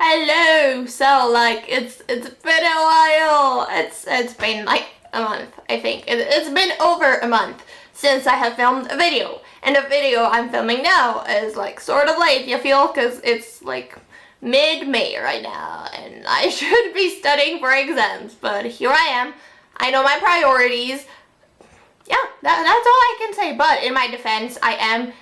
Hello. So like it's been a while. It's been like a month, I think. It's been over a month since I have filmed a video. And the video I'm filming now is like sort of late, you feel, because it's like mid-May right now and I should be studying for exams, but here I am. I know my priorities. Yeah, that's all I can say, but in my defense, I am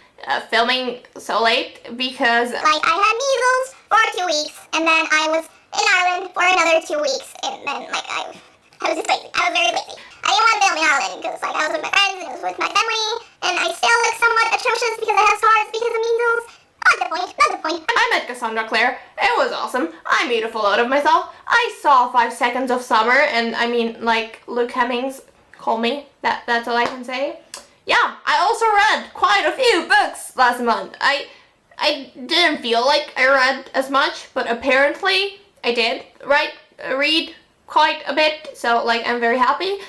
filming so late because like I had measles for 2 weeks and then I was in Ireland for another 2 weeks and then like I was just lazy. I was very lazy. I didn't want to film in Ireland because like I was with my friends and it was with my family and I still look somewhat atrocious because I have scars because of measles. Not the point. I met Cassandra Clare. It was awesome. I made a fool out of myself. I saw 5 seconds of summer and I mean like Luke Hemmings, call me. That's all I can say. Yeah, I also read quite a few books last month. I didn't feel like I read as much, but apparently I did read quite a bit, so like I'm very happy.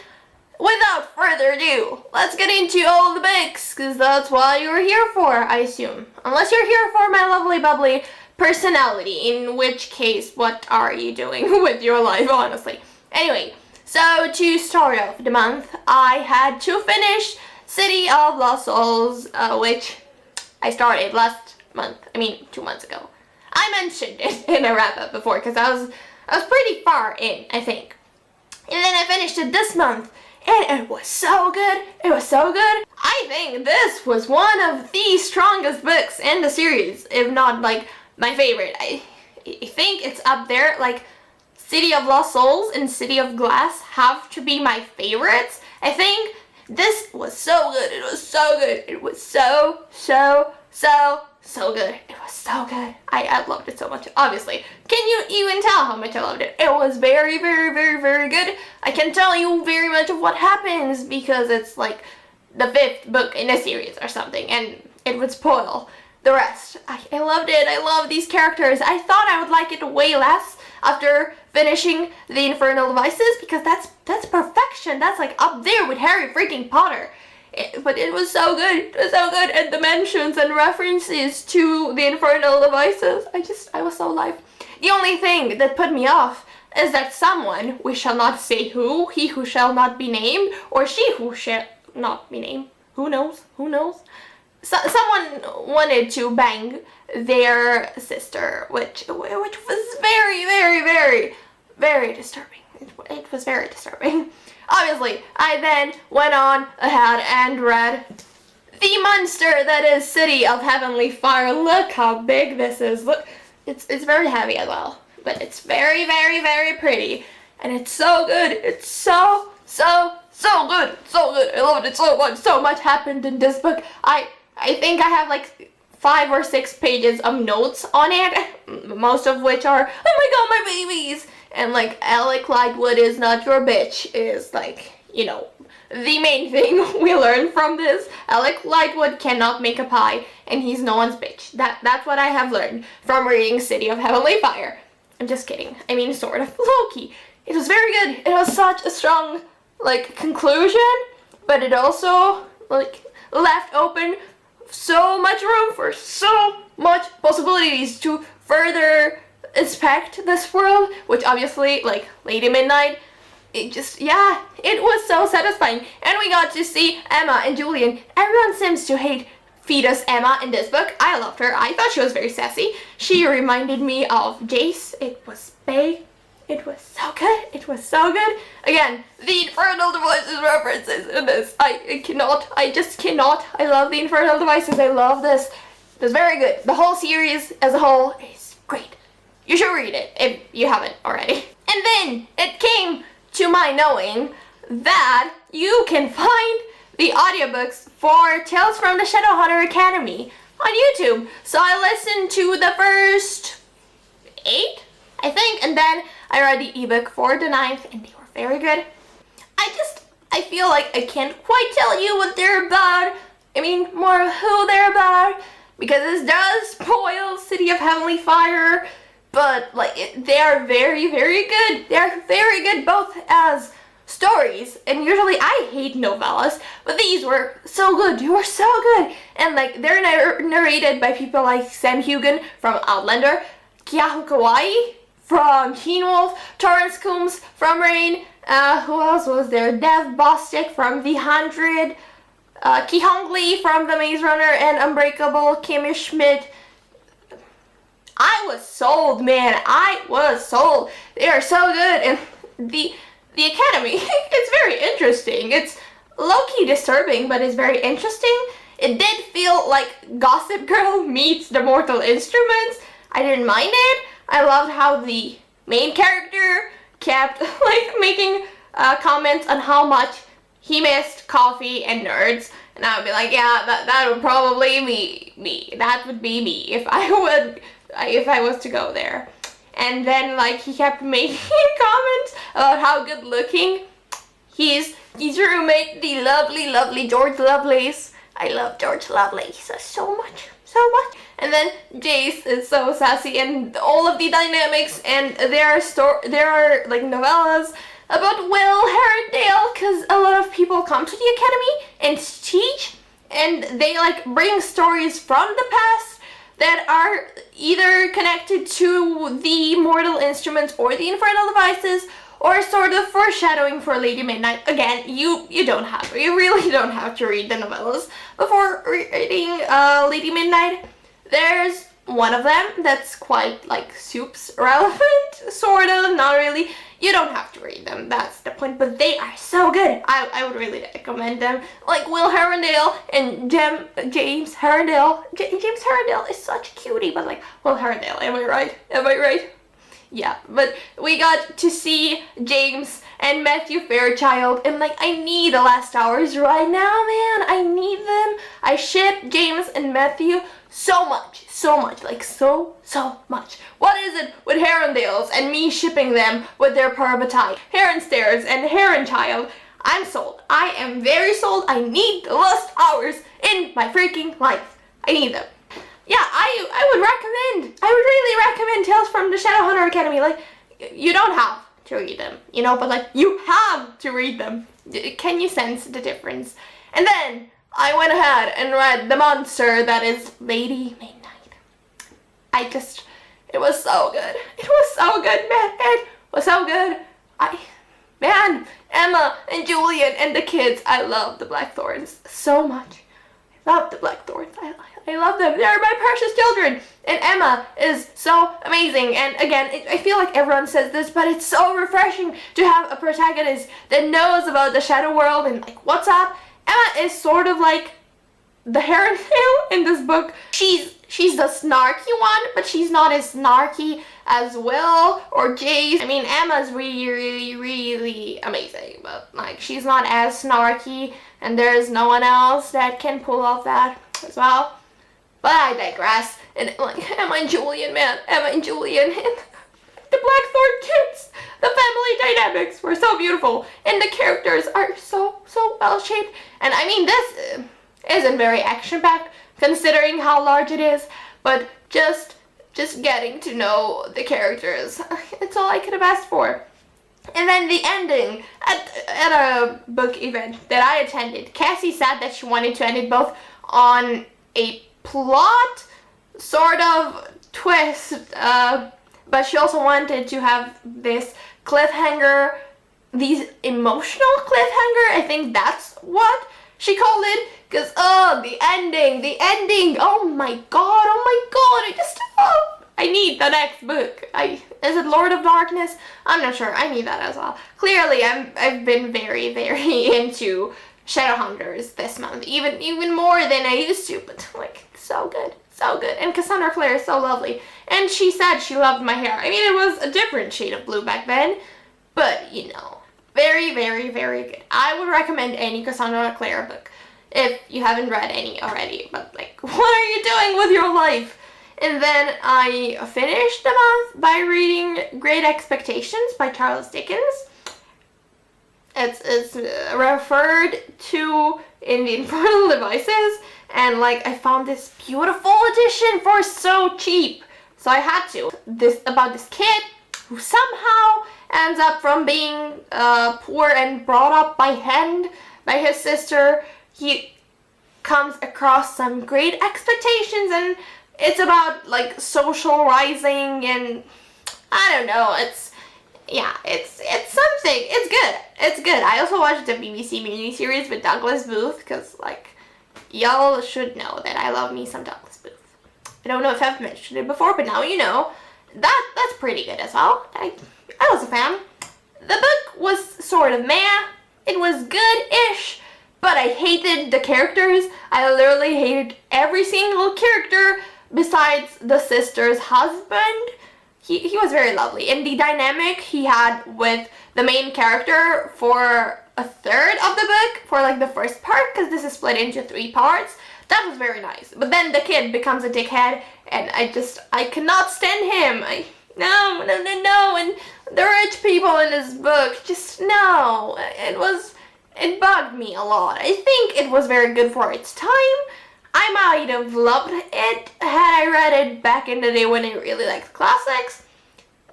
Without further ado, let's get into all the books, because that's what you're here for, I assume. Unless you're here for my lovely bubbly personality, in which case, what are you doing with your life, honestly? Anyway, so to start off the month, I had to finish City of Lost Souls, which I started last month. I mean, 2 months ago. I mentioned it in a wrap-up before because I was pretty far in, I think. And then I finished it this month, and it was so good. It was so good. I think this was one of the strongest books in the series, if not like my favorite. I think it's up there. Like City of Lost Souls and City of Glass have to be my favorites. I think this was so good. It was so good. It was so good. It was so good. I loved it so much, obviously. Can you even tell how much I loved it? It was very good. I can tell you very much of what happens because it's like the 5th book in a series or something, and it would spoil the rest. I loved it. I love these characters. I thought I would like it way less after finishing the Infernal Devices because that's perfection. That's like up there with Harry freaking Potter. But it was so good. It was so good. And the mentions and references to the Infernal Devices, I was so alive. The only thing that put me off is that someone, we shall not say who, he who shall not be named, or she who shall not be named, who knows, someone wanted to bang their sister, which was very disturbing. It was very disturbing. Obviously, I then went on ahead and read the monster that is City of Heavenly Fire. Look how big this is. Look, it's very heavy as well, but it's very pretty, and it's so good. It's so good, so good. I loved it so much. So much happened in this book. I think I have like 5 or 6 pages of notes on it, most of which are, oh my god, my babies! And like, Alec Lightwood is not your bitch is like, you know, the main thing we learned from this. Alec Lightwood cannot make a pie, and he's no one's bitch. That's what I have learned from reading City of Heavenly Fire. I'm just kidding. I mean, sort of. Loki. It was very good. It was such a strong, like, conclusion, but it also, like, left open so much room for so much possibilities to further inspect this world, which obviously, like, Lady Midnight, it just, yeah, it was so satisfying. And we got to see Emma and Julian. Everyone seems to hate fetus Emma in this book. I loved her. I thought she was very sassy. She reminded me of Jace. It was big. It was so good. It was so good. Again, the Infernal Devices references in this. I just cannot. I love the Infernal Devices. I love this. It was very good. The whole series as a whole is great. You should read it if you haven't already. And then it came to my knowing that you can find the audiobooks for Tales from the Shadowhunter Academy on YouTube. So I listened to the first 8, I think, and then I read the ebook for the 9th, and they were very good. I feel like I can't quite tell you what they're about. I mean, more of who they're about, because this does spoil City of Heavenly Fire. But like they are very good. They're very good both as stories, and usually I hate novellas, but these were so good. They were so good, and like they're narrated by people like Sam Hugan from Outlander. Kyahu Kawaii from Teen Wolf, Torrance Coombs from Rain, who else was there? Dev Bostic from The 100, Ki Hong Lee from The Maze Runner, and Unbreakable Kimmy Schmidt. I was sold, man. I was sold. They are so good, and the Academy, it's very interesting. It's low-key disturbing, but it's very interesting. It did feel like Gossip Girl meets the Mortal Instruments. I didn't mind it. I loved how the main character kept like making comments on how much he missed coffee and nerds, and I would be like, yeah, that would probably be me. That would be me if I was to go there. And then like he kept making comments about how good looking his roommate, the lovely George Lovelace. I love George Lovelace so much. And then Jace is so sassy, and all of the dynamics, and there are like novellas about Will Herondale, because a lot of people come to the Academy and teach, and they like bring stories from the past that are either connected to the Mortal Instruments or the Infernal Devices, or sort of foreshadowing for Lady Midnight. Again, you really don't have to read the novellas before reading Lady Midnight. There's one of them that's quite like soups relevant, sort of, not really. You don't have to read them, that's the point, but they are so good. I would really recommend them. Like Will Herondale and James Herondale. James Herondale is such a cutie, but like Will Herondale, am I right? Yeah, but we got to see James and Matthew Fairchild, and like I need the last hours right now, man. I need them. I ship James and Matthew so much, like so much. What is it with Herondales and me shipping them with their Parabatai, Heron Stairs and Heron Child? I'm sold. I am very sold. I need the last hours in my freaking life. I need them. Yeah, I would really recommend Tales from the Shadowhunter Academy. Like, you don't have to read them, you know, but like, you have to read them. Can you sense the difference? And then I went ahead and read the monster that is Lady Midnight. It was so good. It was so good, man. It was so good. Man, Emma and Julian and the kids, I love the Blackthorns so much. I love the Blackthorns. I love them. They're my precious children. And Emma is so amazing. And again, I feel like everyone says this, but it's so refreshing to have a protagonist that knows about the shadow world and like what's up. Emma is sort of like the Herondale in this book. She's the snarky one, but she's not as snarky as Will or Jace. I mean, Emma's really amazing, but like she's not as snarky, and there's no one else that can pull off that as well. But I digress. And like Emma and Julian, man, and the Blackthorn kids, the family dynamics were so beautiful, and the characters are so well shaped. And I mean, this isn't very action-packed considering how large it is, but just getting to know the characters, it's all I could have asked for. And then the ending at a book event that I attended, Cassie said that she wanted to end it both on a plot sort of twist, but she also wanted to have this cliffhanger, these emotional cliffhanger. I think that's what she called it, because the ending, oh my god, I need the next book. Is it Lord of Darkness? I'm not sure. I need that as well. Clearly, I've been very into Shadowhunters this month, even more than I used to, but like so good. And Cassandra Clare is so lovely, and she said she loved my hair. I mean, it was a different shade of blue back then, but you know, very good. I would recommend any Cassandra Clare book if you haven't read any already, but like, what are you doing with your life? And then I finished the month by reading Great Expectations by Charles Dickens. It's referred to in the Infernal Devices, and like I found this beautiful edition for so cheap, so I had to. About this kid who somehow ends up from being poor and brought up by hand by his sister. He comes across some great expectations, and it's about like social rising, and I don't know, it's something. It's good. It's good. I also watched the BBC miniseries with Douglas Booth, because like y'all should know that I love me some Douglas Booth. I don't know if I've mentioned it before, but now you know. That's pretty good as well. I was a fan. The book was sort of meh. It was good-ish, but I hated the characters. I literally hated every single character besides the sister's husband. He was very lovely, and the dynamic he had with the main character for a third of the book, for like the first part, because this is split into 3 parts, that was very nice. But then the kid becomes a dickhead, and I cannot stand him. No, and the rich people in this book, just no. It bugged me a lot. I think it was very good for its time. I might have loved it had I read it back in the day when I really liked classics.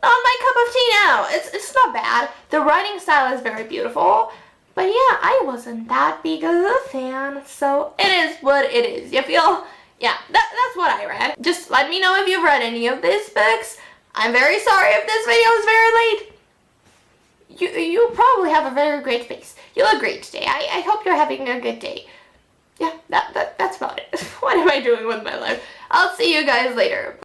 Not my cup of tea now. It's not bad. The writing style is very beautiful. But yeah, I wasn't that big of a fan, so it is what it is. You feel? Yeah, that's what I read. Just let me know if you've read any of these books. I'm very sorry if this video is very late. You probably have a very great face. You look great today. I hope you're having a good day. Yeah, that's about it. What am I doing with my life? I'll see you guys later.